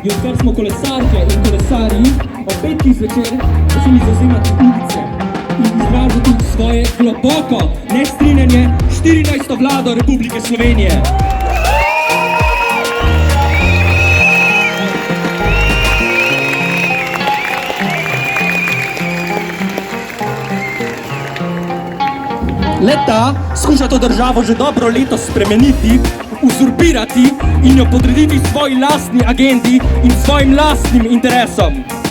in odkar smo kolesarke in kolesarji, ob petkih zvečer začeli zavzemati ulice in izražati svoje globoko nestrinjanje 14. vlado Republike Slovenije. Le-ta skuša to državo že dobro leto spremeniti, uzurpirati in jo podrediti svoji lastni agendi in svojim lastnim interesom.